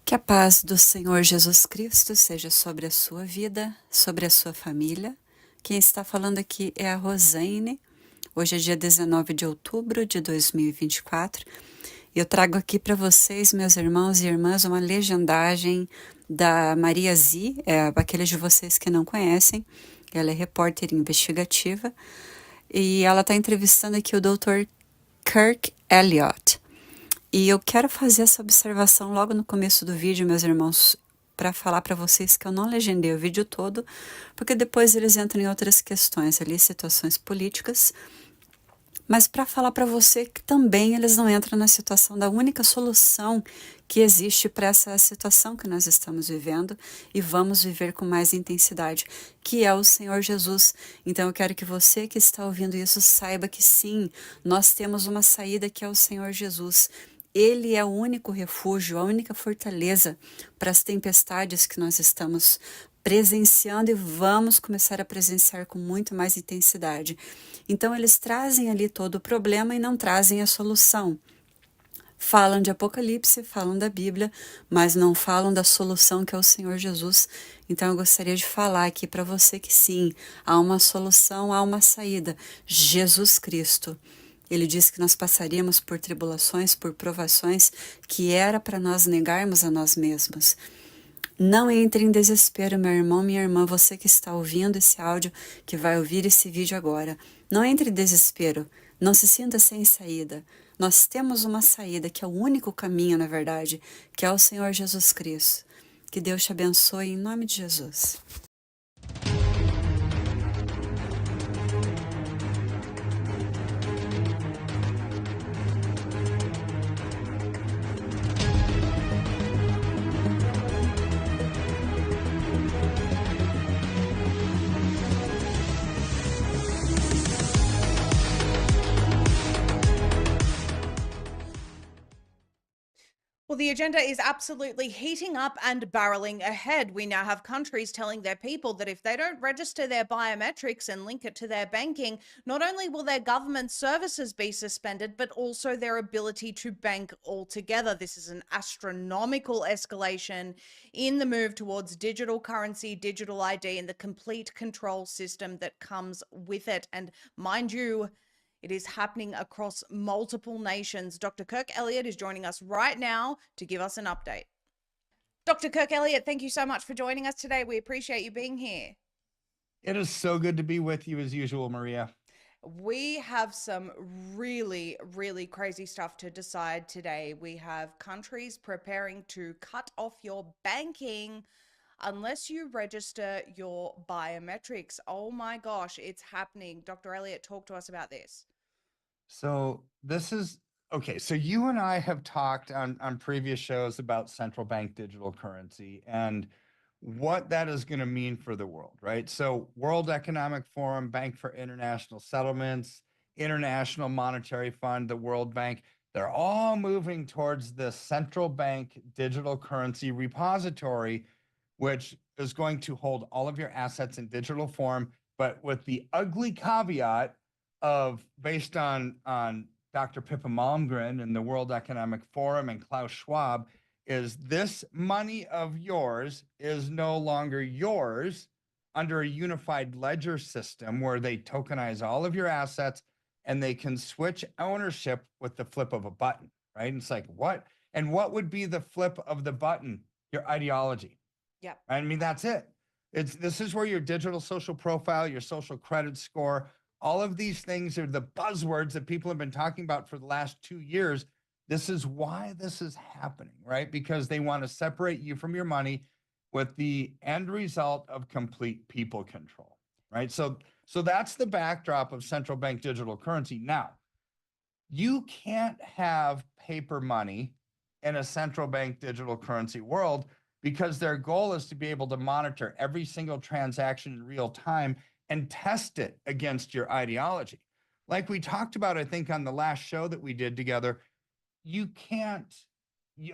Que a paz do Senhor Jesus Cristo seja sobre a sua vida, sobre a sua família. Quem está falando aqui é a Rosane. Hoje é dia 19 de outubro de 2024. E eu trago aqui para vocês, meus irmãos e irmãs, uma legendagem da Maria Z, aqueles de vocês que não conhecem. Ela é repórter investigativa e ela está entrevistando aqui o Dr. Kirk Elliott. E eu quero fazer essa observação logo no começo do vídeo, meus irmãos, para falar para vocês que eu não legendei o vídeo todo, porque depois eles entram em outras questões ali, situações políticas, mas para falar para você que também eles não entram na situação da única solução que existe para essa situação que nós estamos vivendo e vamos viver com mais intensidade, que é o Senhor Jesus. Então eu quero que você que está ouvindo isso saiba que sim, nós temos uma saída que é o Senhor Jesus. Ele é o único refúgio, a única fortaleza para as tempestades que nós estamos presenciando e vamos começar a presenciar com muito mais intensidade. Então, eles trazem ali todo o problema e não trazem a solução. Falam de Apocalipse, falam da Bíblia, mas não falam da solução que é o Senhor Jesus. Então, eu gostaria de falar aqui para você que sim, há uma solução, há uma saída. Jesus Cristo. Ele disse que nós passaríamos por tribulações, por provações, que era para nós negarmos a nós mesmos. Não entre em desespero, meu irmão, minha irmã, você que está ouvindo esse áudio, que vai ouvir esse vídeo agora. Não entre em desespero, não se sinta sem saída. Nós temos uma saída, que é o único caminho, na verdade, que é o Senhor Jesus Cristo. Que Deus te abençoe em nome de Jesus. Well, the agenda is absolutely heating up and barreling ahead. We now have countries telling their people that if they don't register their biometrics and link it to their banking, not only will their government services be suspended, but also their ability to bank altogether. This is an astronomical escalation in the move towards digital currency, digital ID, and the complete control system that comes with it. And mind you, it is happening across multiple nations. Dr. Kirk Elliott is joining us right now to give us an update. Dr. Kirk Elliott, thank you so much for joining us today. We appreciate you being here. It is so good to be with you as usual, Maria. We have some really, really crazy stuff to decide today. We have countries preparing to cut off your banking unless you register your biometrics. Oh my gosh, it's happening. Dr. Elliott, talk to us about this. So this is okay. So you and I have talked on previous shows about central bank digital currency and what that is going to mean for the world, right? So World Economic Forum, Bank for International Settlements, International Monetary Fund, the World Bank, they're all moving towards the central bank digital currency repository, which is going to hold all of your assets in digital form, but with the ugly caveat of based on Dr. Pippa Malmgren and the World Economic Forum and Klaus Schwab is this money of yours is no longer yours under a unified ledger system where they tokenize all of your assets and they can switch ownership with the flip of a button, right? And it's like, what? And what would be the flip of the button? Your ideology. Yeah. I mean, that's it. This is where your digital social profile, your social credit score, all of these things are the buzzwords that people have been talking about for the last 2 years. This is why this is happening, right? Because they want to separate you from your money with the end result of complete people control, right? So that's the backdrop of central bank digital currency. Now, you can't have paper money in a central bank digital currency world because their goal is to be able to monitor every single transaction in real time and test it against your ideology. Like we talked about, I think, on the last show that we did together, you can't,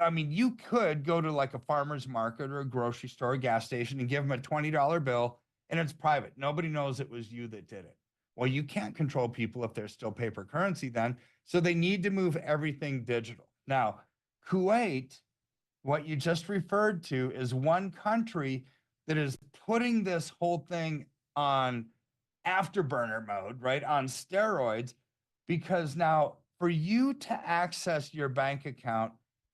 I mean, you could go to like a farmer's market or a grocery store, a gas station, and give them a $20 bill and it's private. Nobody knows it was you that did it. Well, you can't control people if there's still paper currency then. So they need to move everything digital. Now, Kuwait what you just referred to is one country that is putting this whole thing on afterburner mode, right? On steroids, because now for you to access your bank account,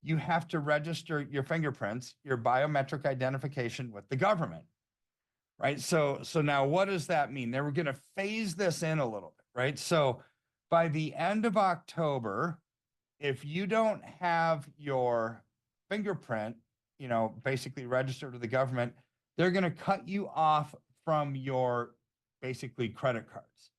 you have to register your fingerprints, your biometric identification with the government, right? So now what does that mean? They were going to phase this in a little bit, right? So by the end of October, if you don't have your fingerprint, basically registered to the government, they're going to cut you off from your basically credit cards.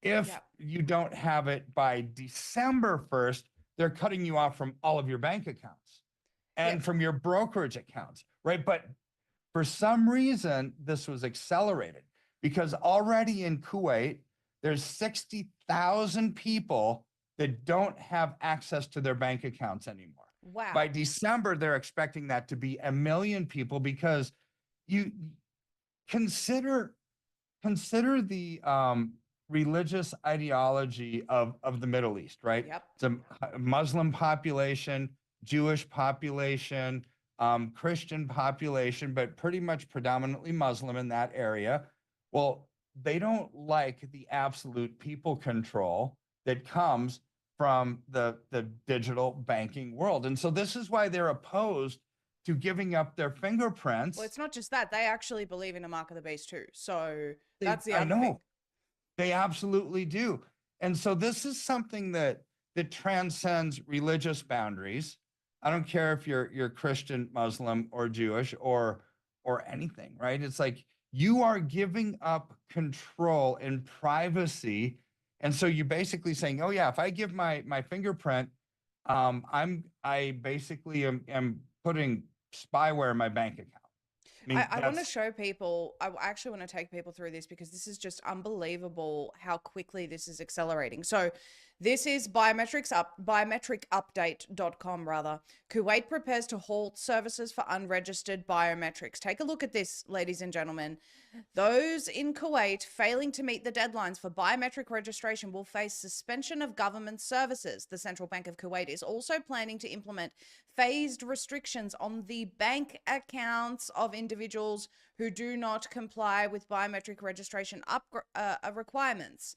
If Yep. you don't have it by December 1st, they're cutting you off from all of your bank accounts and Yep. from your brokerage accounts, right? But for some reason, this was accelerated because already in Kuwait, there's 60,000 people that don't have access to their bank accounts anymore. Wow. By December, they're expecting that to be 1 million people because you consider the religious ideology of the Middle East, right? Yep. It's a Muslim population, Jewish population, Christian population, but pretty much predominantly Muslim in that area. Well, they don't like the absolute people control that comes from the digital banking world. And so this is why they're opposed to giving up their fingerprints. Well, it's not just that. They actually believe in a mark of the beast too. So that's the I other thing. know. They absolutely do. And so this is something that transcends religious boundaries. I don't care if you're Christian, Muslim, or Jewish or anything, right? It's like you are giving up control and privacy. And so you're basically saying, oh yeah, if I give my fingerprint, I basically am putting spyware in my bank account. I want to show people, I actually want to take people through this because this is just unbelievable how quickly this is accelerating. So this is biometricupdate.com rather. Kuwait prepares to halt services for unregistered biometrics. Take a look at this, ladies and gentlemen. Those in Kuwait failing to meet the deadlines for biometric registration will face suspension of government services. The Central Bank of Kuwait is also planning to implement phased restrictions on the bank accounts of individuals who do not comply with biometric registration requirements.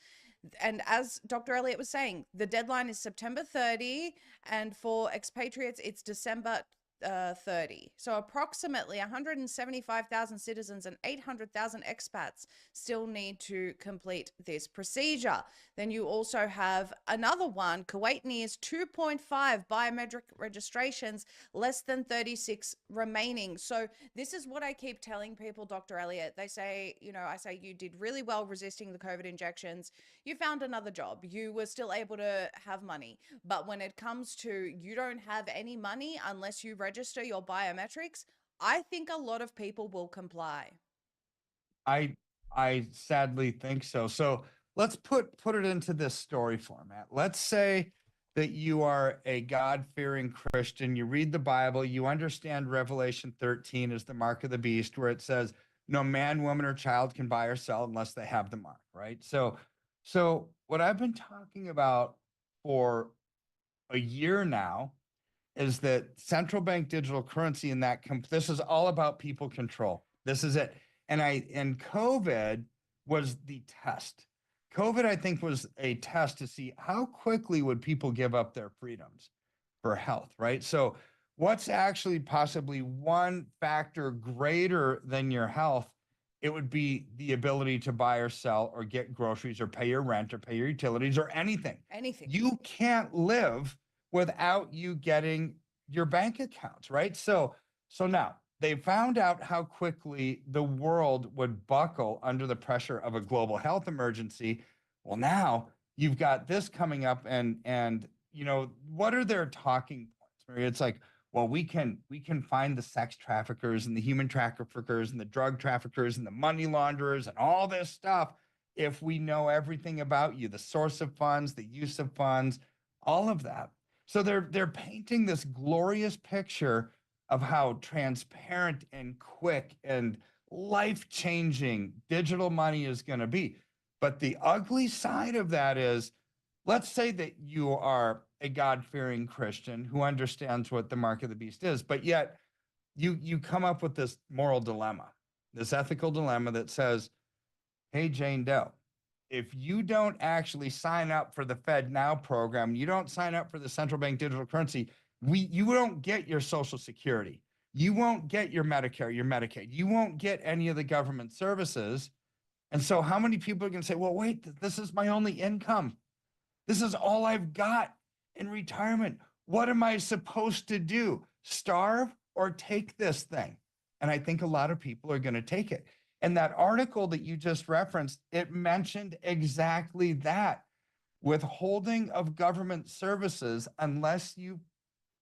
And as Dr. Elliott was saying, the deadline is September 30, and for expatriates, it's December 30. So approximately 175,000 citizens and 800,000 expats still need to complete this procedure. Then you also have another one. Kuwait nears 2.5 biometric registrations, less than 36 remaining. So this is what I keep telling people, Dr. Elliott. They say, I say you did really well resisting the COVID injections. You found another job. You were still able to have money. But when it comes to you don't have any money unless you register your biometrics, I think a lot of people will comply. I sadly think so. So let's put it into this story format. Let's say that you are a God-fearing Christian, you read the Bible, you understand Revelation 13 is the mark of the beast, where it says no man, woman, or child can buy or sell unless they have the mark, right? So what I've been talking about for a year now is that central bank digital currency and this is all about people control. This is it. And COVID was the test. COVID, I think, was a test to see how quickly would people give up their freedoms for health, right? So what's actually possibly one factor greater than your health? It would be the ability to buy or sell or get groceries or pay your rent or pay your utilities or anything. Anything. You can't live without you getting your bank accounts, right? So now they found out how quickly the world would buckle under the pressure of a global health emergency. Well, now you've got this coming up, and what are their talking points, Maria? It's like, well, we can find the sex traffickers and the human traffickers and the drug traffickers and the money launderers and all this stuff if we know everything about you, the source of funds, the use of funds, all of that. So they're painting this glorious picture of how transparent and quick and life-changing digital money is going to be. But the ugly side of that is, let's say that you are a God-fearing Christian who understands what the mark of the beast is, but yet you come up with this moral dilemma, this ethical dilemma that says, hey, Jane Doe, if you don't actually sign up for the Fed Now program, you don't sign up for the central bank digital currency, you don't get your Social Security. You won't get your Medicare, your Medicaid. You won't get any of the government services. And so how many people are going to say, well, wait, this is my only income. This is all I've got in retirement. What am I supposed to do? Starve or take this thing? And I think a lot of people are going to take it. And that article that you just referenced, it mentioned exactly that: withholding of government services unless you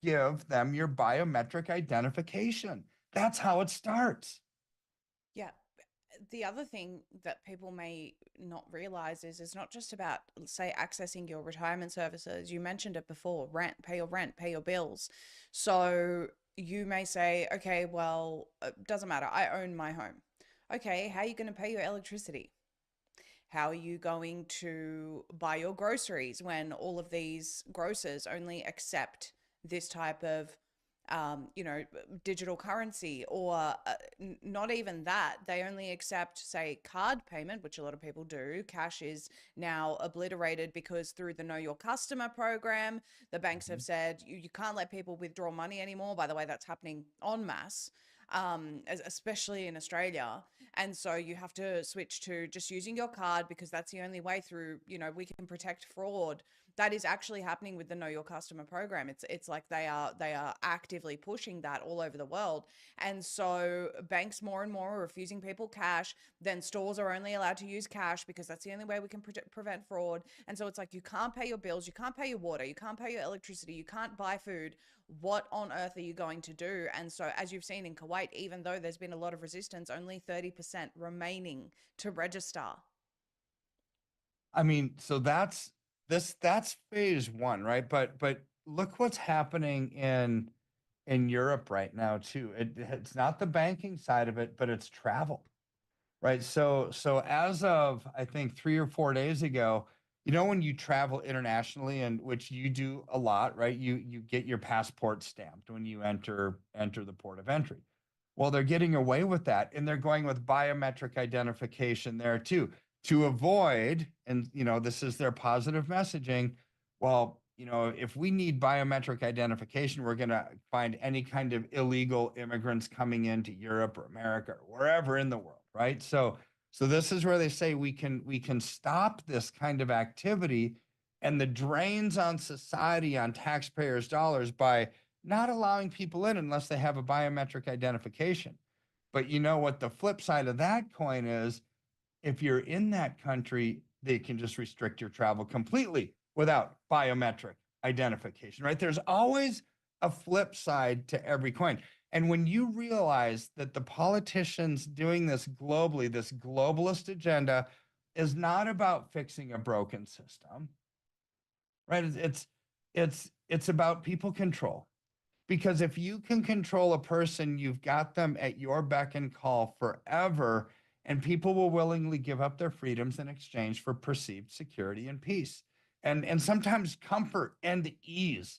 give them your biometric identification. That's how it starts. Yeah. The other thing that people may not realize is it's not just about, say, accessing your retirement services. You mentioned it before: rent, pay your bills. So you may say, okay, well, it doesn't matter. I own my home. Okay, how are you going to pay your electricity? How are you going to buy your groceries when all of these grocers only accept this type of, you know, digital currency? Or not even that. They only accept, say, card payment, which a lot of people do. Cash is now obliterated because through the Know Your Customer program, the banks have said you can't let people withdraw money anymore. By the way, that's happening en masse, especially in Australia. And so you have to switch to just using your card because that's the only way through, you know, we can protect fraud. That is actually happening with the Know Your Customer program. It's like they are actively pushing that all over the world. And so banks more and more are refusing people cash. Then stores are only allowed to use cash because that's the only way we can prevent fraud. And so it's like you can't pay your bills, you can't pay your water, you can't pay your electricity, you can't buy food. What on earth are you going to do? And so, as you've seen in Kuwait, even though there's been a lot of resistance, only 30% remaining to register. I mean, so that's phase one, right? But look what's happening in Europe right now too. It's not the banking side of it, but it's travel. Right. So as of, I think, 3 or 4 days ago, when you travel internationally, and which you do a lot, right? You get your passport stamped when you enter the port of entry. Well, they're getting away with that, and they're going with biometric identification there too, to avoid, and this is their positive messaging. Well, if we need biometric identification, we're going to find any kind of illegal immigrants coming into Europe or America or wherever in the world, right? So this is where they say we can stop this kind of activity and the drains on society, on taxpayers' dollars, by not allowing people in unless they have a biometric identification. But you know what the flip side of that coin is? If you're in that country, they can just restrict your travel completely without biometric identification, right? There's always a flip side to every coin. And when you realize that the politicians doing this globally, this globalist agenda, is not about fixing a broken system, right? It's about people control. Because if you can control a person, you've got them at your beck and call forever, and people will willingly give up their freedoms in exchange for perceived security and peace, and sometimes comfort and ease,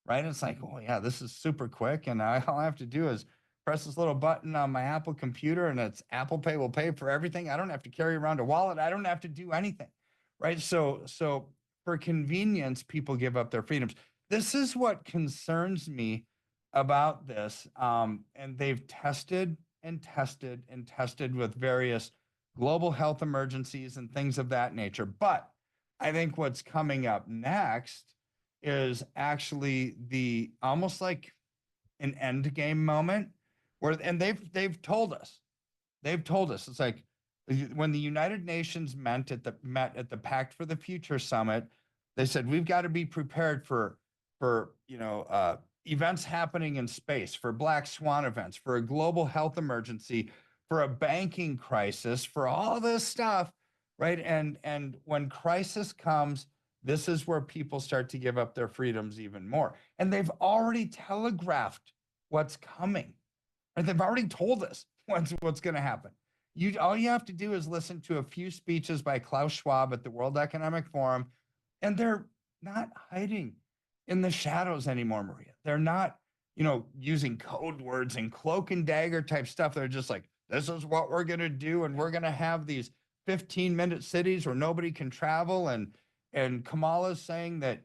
right? It's like, oh yeah, this is super quick, and all I have to do is press this little button on my Apple computer, and it's Apple Pay will pay for everything. I don't have to carry around a wallet. I don't have to do anything, right? So for convenience, people give up their freedoms. This is what concerns me about this. And they've tested and tested and tested with various global health emergencies and things of that nature. But I think what's coming up next is actually the almost like an end game moment where, and they've told us it's like when the United Nations met at the Pact for the Future summit, they said we've got to be prepared for events happening in space, for black swan events, for a global health emergency, for a banking crisis, for all this stuff, right? And when crisis comes, this is where people start to give up their freedoms even more. And they've already telegraphed what's coming. Right? They've already told us what's going to happen. All you have to do is listen to a few speeches by Klaus Schwab at the World Economic Forum, and they're not hiding. in the shadows anymore, Maria. They're not, using code words and cloak and dagger type stuff. They're just like, this is what we're going to do. And we're going to have these 15-minute cities where nobody can travel. And Kamala's saying that